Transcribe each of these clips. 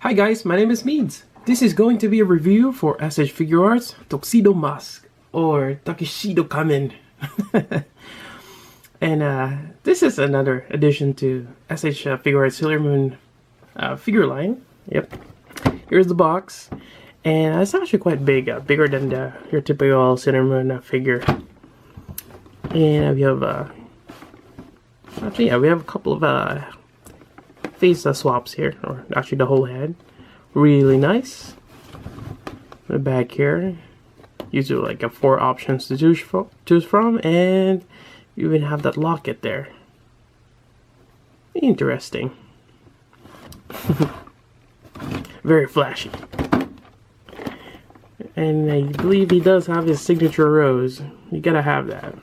Hi guys, my name is Meads. This is going to be a review for SH Figuarts Tuxedo Mask or Tuxedo Kamen. And this is another addition to SH Figuarts sailormoon figure line. Yep. Here's the box. And it's actually quite big, bigger than your typical sailormoon figure. And we have we have a couple of face swaps here, or actually the whole head. Really nice. The back here, usually like 4 options to choose from, and you even have that locket there. Interesting. Very flashy. And I believe he does have his signature rose. You gotta have that.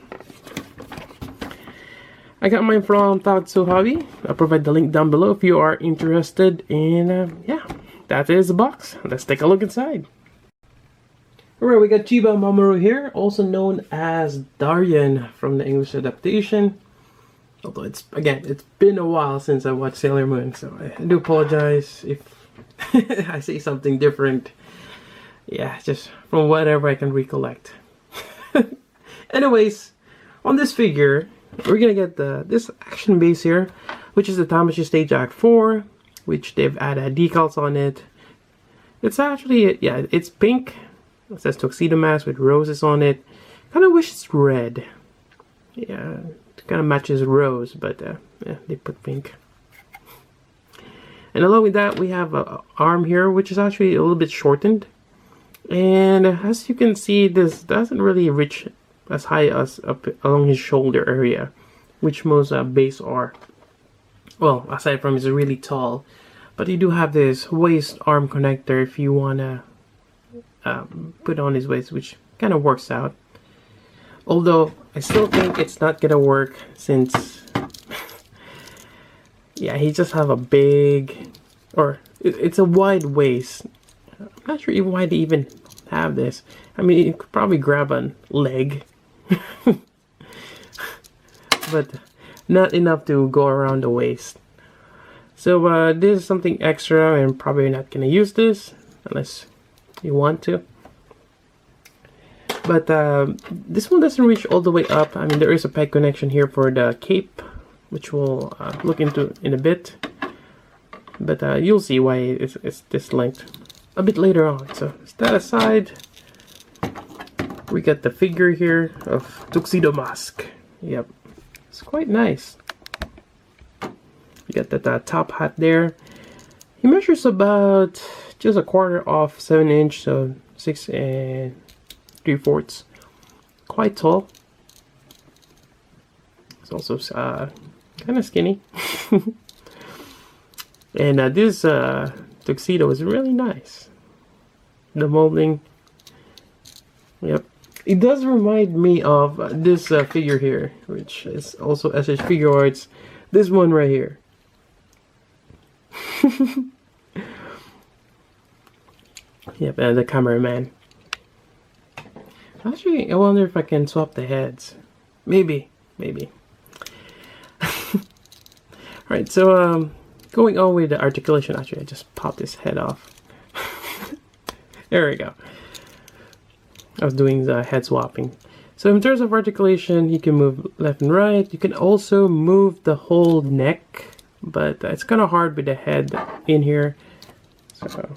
I got mine from Tuxedo Hobby. I'll provide the link down below if you are interested. And yeah, that is the box. Let's take a look inside. Alright, we got Chiba Mamoru here, also known as Darien from the English adaptation. Although it's been a while since I watched Sailor Moon, so I do apologize if I say something different. Yeah, just from whatever I can recollect. Anyways, on this figure, we're gonna get this action base here, which is the Tamashii Stage Act 4, which they've added decals on it. It's actually, yeah, it's pink. It says Tuxedo Mask with roses on it. Kind of wish it's red. Yeah, it kind of matches rose, but yeah, they put pink. And along with that, we have an arm here, which is actually a little bit shortened. And as you can see, this doesn't really reach as high as up along his shoulder area, which most base are. Well, aside from it's really tall, but you do have this waist arm connector if you wanna put on his waist, which kind of works out. Although I still think it's not gonna work since yeah, he just have a big, or it's a wide waist. I'm not sure even why they even have this. I mean, you could probably grab a leg. But not enough to go around the waist. So this is something extra, and probably not gonna use this unless you want to. But this one doesn't reach all the way up. I mean, there is a peg connection here for the cape, which we'll look into in a bit. But you'll see why it's this length a bit later on. So that aside, we got the figure here of Tuxedo Mask. Yep, it's quite nice. You got that top hat there. He measures about just a quarter of 7-inch, so 6 3/4. Quite tall. It's also kind of skinny. And this tuxedo is really nice. The molding. Yep. It does remind me of this figure here, which is also SH Figuarts. This one right here. Yep, and the cameraman. Actually, I wonder if I can swap the heads. Maybe. Alright, so going on with the articulation. Actually, I just popped his head off. There we go. I was doing the head swapping. So in terms of articulation, you can move left and right. You can also move the whole neck, but it's kind of hard with the head in here. So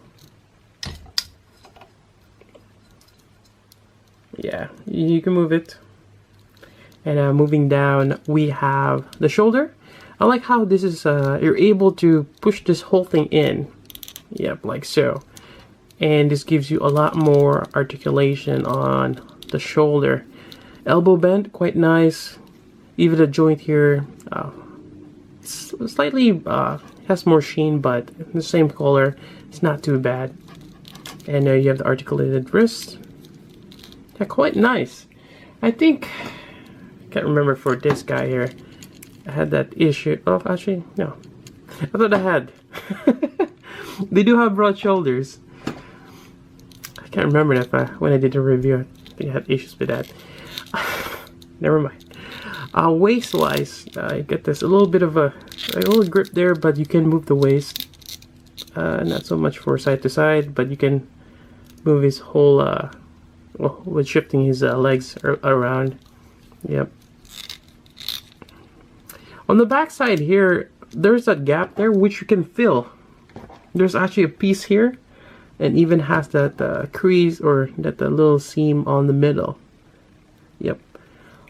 yeah, you can move it. And moving down, we have the shoulder. I like how this is, you're able to push this whole thing in. Yep, like so. And this gives you a lot more articulation on the shoulder. Elbow bend, quite nice. Even the joint here, it's slightly has more sheen, but the same color. It's not too bad. And you have the articulated wrist. Yeah, quite nice. I think, I can't remember for this guy here. I had that issue. Oh, actually, no. I thought I had. They do have broad shoulders. I can't remember that when I did a review. I think I had issues with that. Never mind. Waist-wise, you get this a little bit of a little grip there, but you can move the waist not so much for side to side, but you can move his whole well, with shifting his legs around. Yep. On the back side here, there's that gap there which you can fill. There's actually a piece here, and even has that crease or that little seam on the middle. Yep.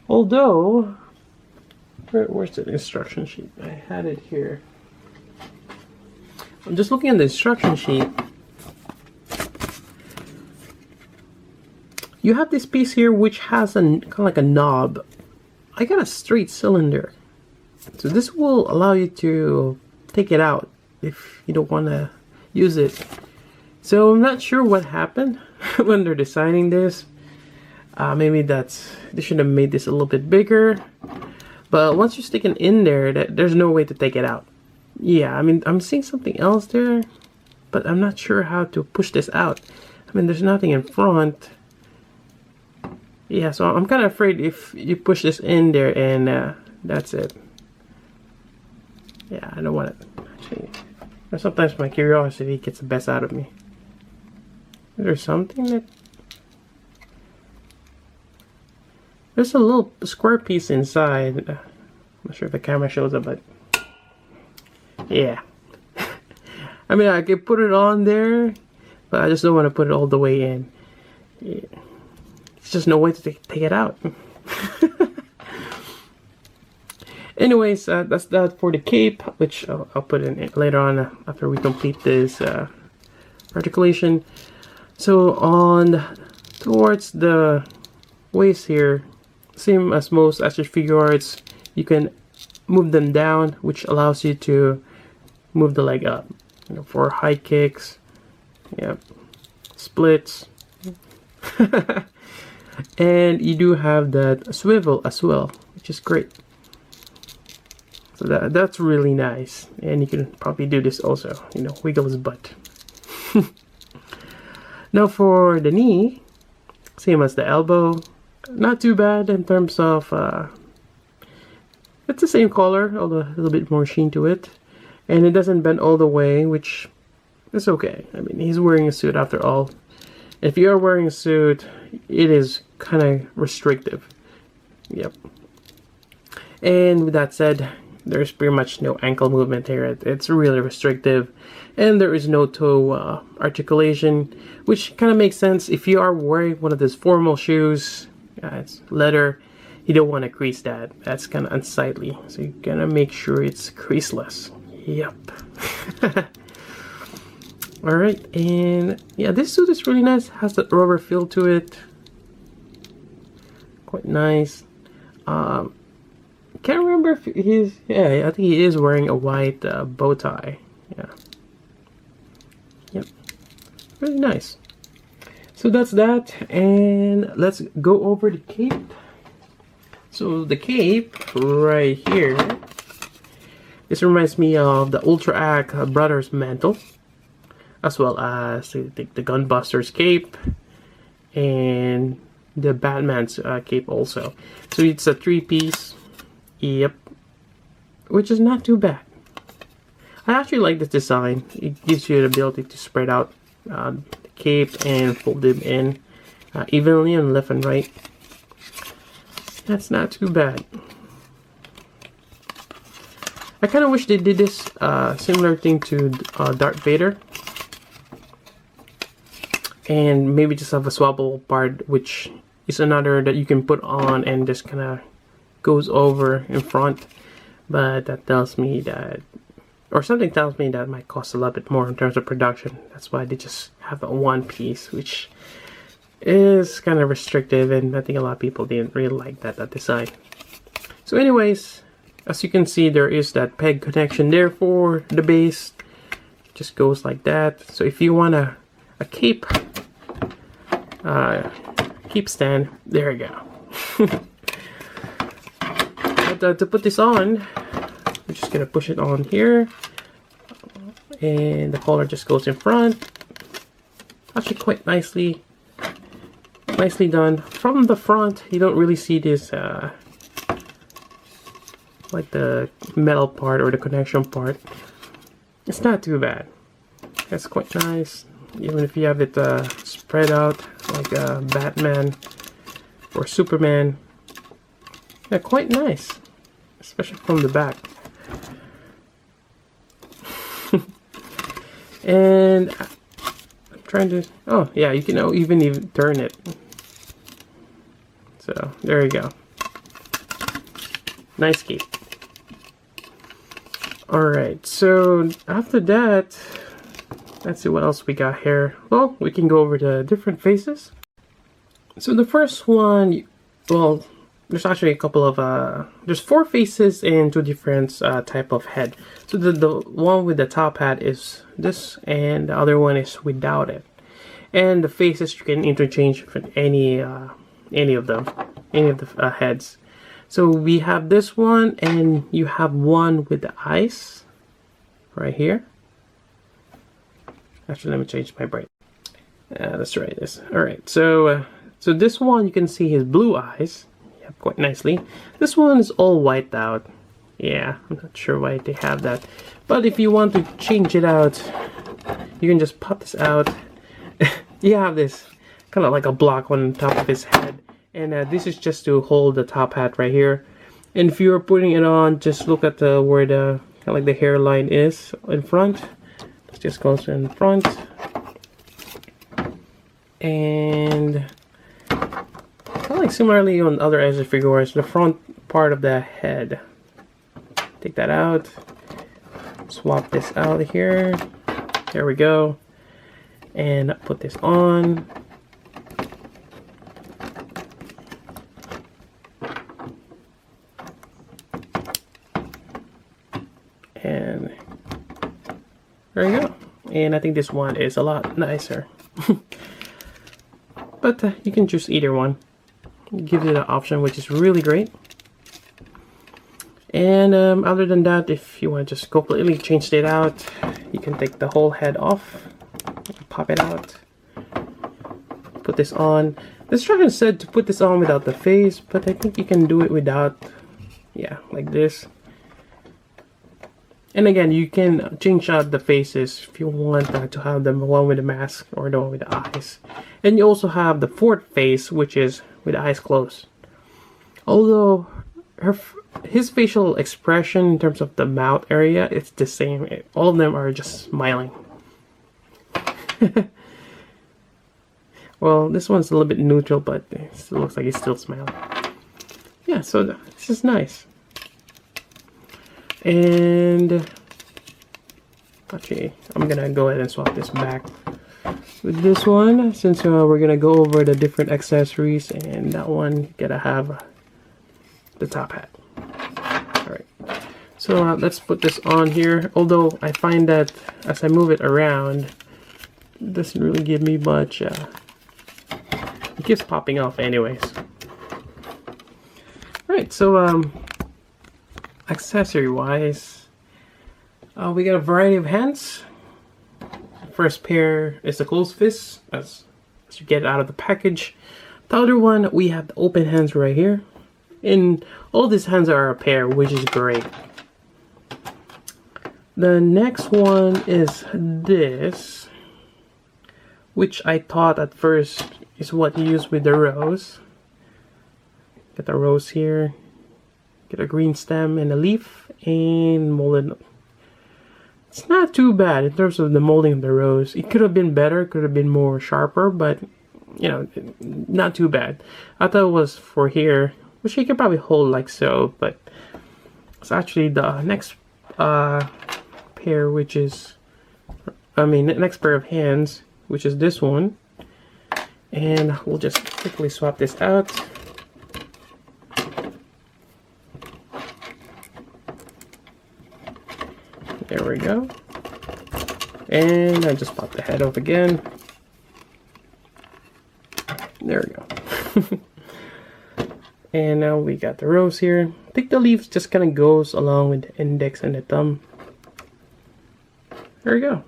Although, where's the instruction sheet? I had it here. I'm just looking at the instruction sheet. You have this piece here which has kind of like a knob. I got a straight cylinder, so this will allow you to take it out if you don't want to use it. So I'm not sure what happened when they're designing this. Maybe they should have made this a little bit bigger. But once you stick it in there, there's no way to take it out. Yeah, I mean, I'm seeing something else there, but I'm not sure how to push this out. I mean, there's nothing in front. Yeah, so I'm kind of afraid if you push this in there and that's it. Yeah, I don't want it. Actually, sometimes my curiosity gets the best out of me. Is there something that... There's a little square piece inside. I'm not sure if the camera shows it, but... Yeah. I mean, I could put it on there, but I just don't want to put it all the way in. Yeah. There's just no way to take it out. Anyways, that's that for the cape, which I'll put in later on after we complete this articulation. So towards the waist here, same as most accessory Figuarts, you can move them down, which allows you to move the leg up, you know, for high kicks, yep, splits. And you do have that swivel as well, which is great. So that's really nice, and you can probably do this also, you know, wiggle his butt. Now for the knee, same as the elbow, not too bad in terms of it's the same color, although a little bit more sheen to it, and it doesn't bend all the way, which is okay. I mean, he's wearing a suit after all. If you are wearing a suit, it is kind of restrictive. Yep. And with that said, there's pretty much no ankle movement here. It's really restrictive, and there is no toe articulation, which kind of makes sense if you are wearing one of those formal shoes. It's leather. You don't want to crease that. That's kind of unsightly. So you're gonna make sure it's creaseless. Yep. All right, and yeah, this suit is really nice. Has that rubber feel to it. Quite nice. Can't remember if he's, yeah, I think he is wearing a white bow tie. Yeah. Yep. Really nice. So that's that, and let's go over the cape. So the cape right here, this reminds me of the Ultra Act Brothers mantle, as well as the Gunbusters cape and the Batman's cape also. So it's a 3-piece. Yep, which is not too bad. I actually like this design. It gives you the ability to spread out the cape and fold them in evenly on left and right. That's not too bad. I kind of wish they did this similar thing to Darth Vader, and maybe just have a swappable part, which is another that you can put on and just kind of goes over in front. But that tells me that, or something tells me that it might cost a little bit more in terms of production. That's why they just have a one piece, which is kind of restrictive, and I think a lot of people didn't really like that design. So anyways, as you can see, there is that peg connection there for the base. It just goes like that. So if you want a cape stand, there you go. But to put this on, we're just gonna push it on here, and the collar just goes in front. Actually, quite nicely done. From the front, you don't really see this like the metal part or the connection part. It's not too bad. That's quite nice. Even if you have it spread out like Batman or Superman. Yeah, quite nice. Especially from the back. And I'm trying to... Oh, yeah, you can even turn it. So, there you go. Nice cape. Alright, so after that, let's see what else we got here. Well, we can go over the different faces. So the first one, well, there's actually a couple of, there's 4 faces and 2 different type of head. So the one with the top hat is this, and the other one is without it. And the faces you can interchange for any of them, any of the heads. So we have this one, and you have one with the eyes right here. Actually, let me change my bright. Let's try this. Alright, so this one, you can see his blue eyes. Yeah, quite nicely. This one is all white out. Yeah, I'm not sure why they have that. But if you want to change it out, you can just pop this out. You have this kind of like a block on top of his head. And this is just to hold the top hat right here. And if you're putting it on, just look at where the kind of like the hairline is in front. It just goes in front. And kind of like similarly on other Accessory Figuarts, the front part of the head. Take that out. Swap this out of here. There we go. And put this on. And there you go. And I think this one is a lot nicer. But you can choose either one. It gives you the option, which is really great. And other than that, if you want to just completely change it out, you can take the whole head off, pop it out, put this on. The instruction said to put this on without the face, but I think you can do it without, yeah, like this. And again, you can change out the faces if you want to have the one with the mask or the one with the eyes. And you also have the 4th face, which is with the eyes closed. Although his facial expression in terms of the mouth area, it's the same. All of them are just smiling. Well, this one's a little bit neutral, but it still looks like he's still smiling. Yeah, so this is nice. And actually, I'm gonna go ahead and swap this back with this one, since we're gonna go over the different accessories, and that one gotta have the top hat. Alright, so let's put this on here. Although I find that as I move it around, it doesn't really give me much. It keeps popping off anyways. Alright, so accessory wise, we got a variety of hands. First pair is the closed fist, as you get it out of the package. The other one, we have the open hands right here. And all these hands are a pair, which is great. The next one is this, which I thought at first is what you use with the rose. Get the rose here. Get a green stem and a leaf, and mold it. It's not too bad in terms of the molding of the rose. It could have been better, could have been more sharper, but you know, not too bad. I thought it was for here, which you could probably hold like so, but it's actually the next pair, which is, the next pair of hands, which is this one. And we'll just quickly swap this out. There we go. And I just pop the head off again. There we go. And now we got the rose here. I think the leaves just kind of goes along with the index and the thumb. There we go.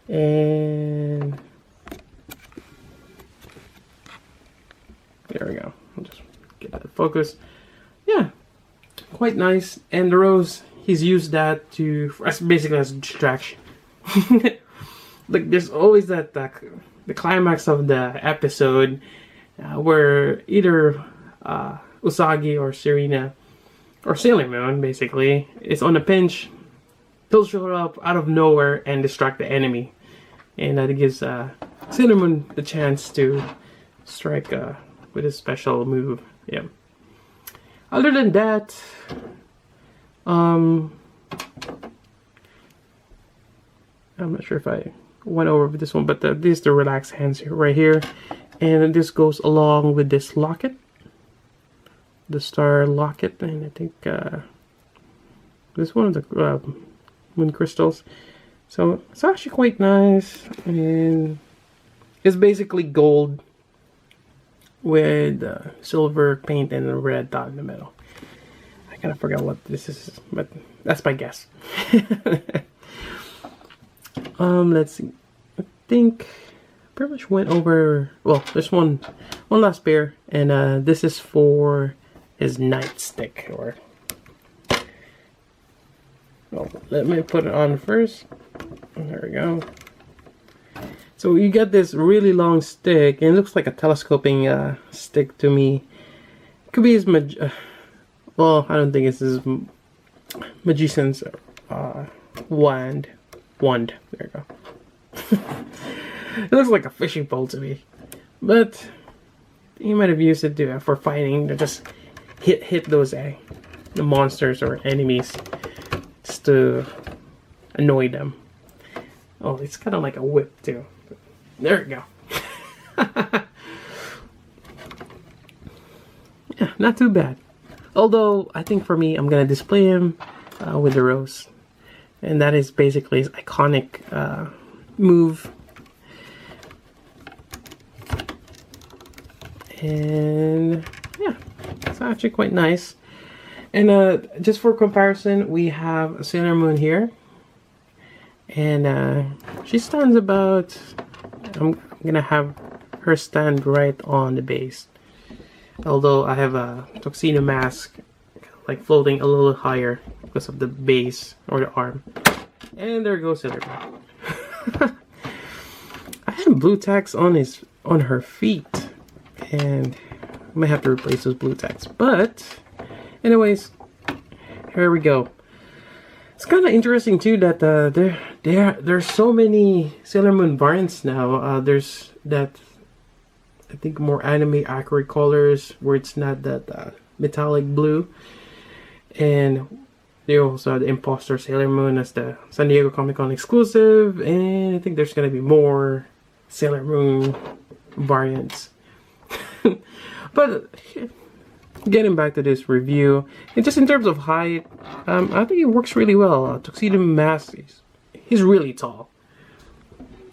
And there we go. I'll just get that focus. Yeah, quite nice. And the rose, he's used that to, as basically as a distraction. Like there's always that the climax of the episode where either Usagi or Serena or Sailor Moon basically is on a pinch. They'll show up out of nowhere and distract the enemy, and that gives Sailor Moon the chance to strike with a special move. Yeah. Other than that, I'm not sure if I went over this one, but this is the relaxed hands here, right here, and this goes along with this locket, the star locket, and I think this is one of the moon crystals. So it's actually quite nice, and it's basically gold with silver paint and a red dot in the middle. I kind of forgot what this is, but that's my guess. Let's see. I think pretty much went over. Well, there's one last pair, and this is for his Nightstick. Or well, let me put it on first. There we go. So you get this really long stick, and it looks like a telescoping stick to me. Could be his well, I don't think it's his magician's wand. There you go. It looks like a fishing pole to me, but he might have used it for fighting, to just hit those the monsters or enemies, just to annoy them. Oh, it's kind of like a whip too. There we go. Yeah, not too bad. Although I think for me, I'm gonna display him with the rose. And that is basically his iconic move. And yeah, it's actually quite nice. And just for comparison, we have Sailor Moon here. And she stands about, I'm gonna have her stand right on the base. Although I have a Tuxedo Mask like floating a little higher because of the base or the arm. And there goes Sailor Moon. I had blue tacks on her feet, and I might have to replace those blue tacks. But anyways, here we go. It's kind of interesting too that there's so many Sailor Moon variants now. There's that, I think, more anime accurate colors where it's not that metallic blue. And they also have the Imposter Sailor Moon as the San Diego Comic Con exclusive, and I think there's gonna be more Sailor Moon variants. But getting back to this review, and just in terms of height, I think it works really well. Tuxedo Mask, he's really tall,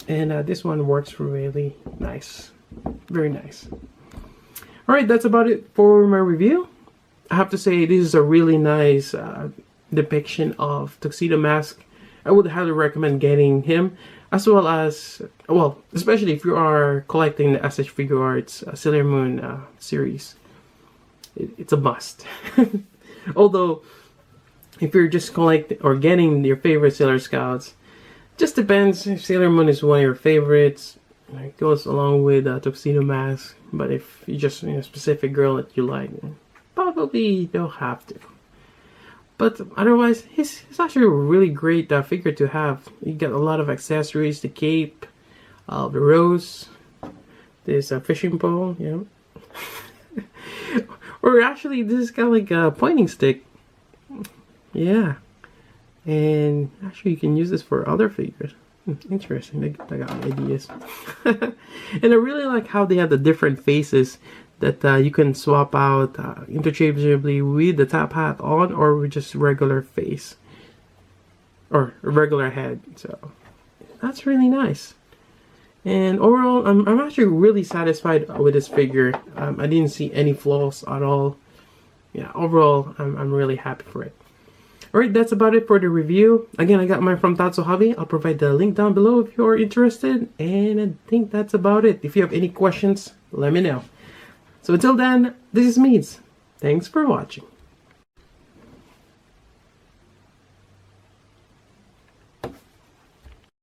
and this one works really nice, very nice. All right, that's about it for my review. I have to say, this is a really nice depiction of Tuxedo Mask. I would highly recommend getting him, as well as, well, especially if you are collecting the SH Figuarts Sailor Moon series. It's a must. Although, if you're just collecting or getting your favorite Sailor Scouts, just depends. If Sailor Moon is one of your favorites, it goes along with Tuxedo Mask. But if you just a specific girl that you like, probably you don't have to. But otherwise, he's actually a really great figure to have. You get a lot of accessories, the cape, the rose, this fishing pole, you know. Or actually, this is kind of like a pointing stick. Yeah. And actually, you can use this for other figures. Interesting. I got ideas. And I really like how they have the different faces that you can swap out interchangeably with the top hat on, or with just regular face or regular head. So that's really nice. And overall, I'm actually really satisfied with this figure. I didn't see any flaws at all. Yeah, overall, I'm really happy for it. Alright, that's about it for the review. Again, I got mine from Tatsu Hobby. I'll provide the link down below if you're interested. And I think that's about it. If you have any questions, let me know. So until then, this is Meads. Thanks for watching.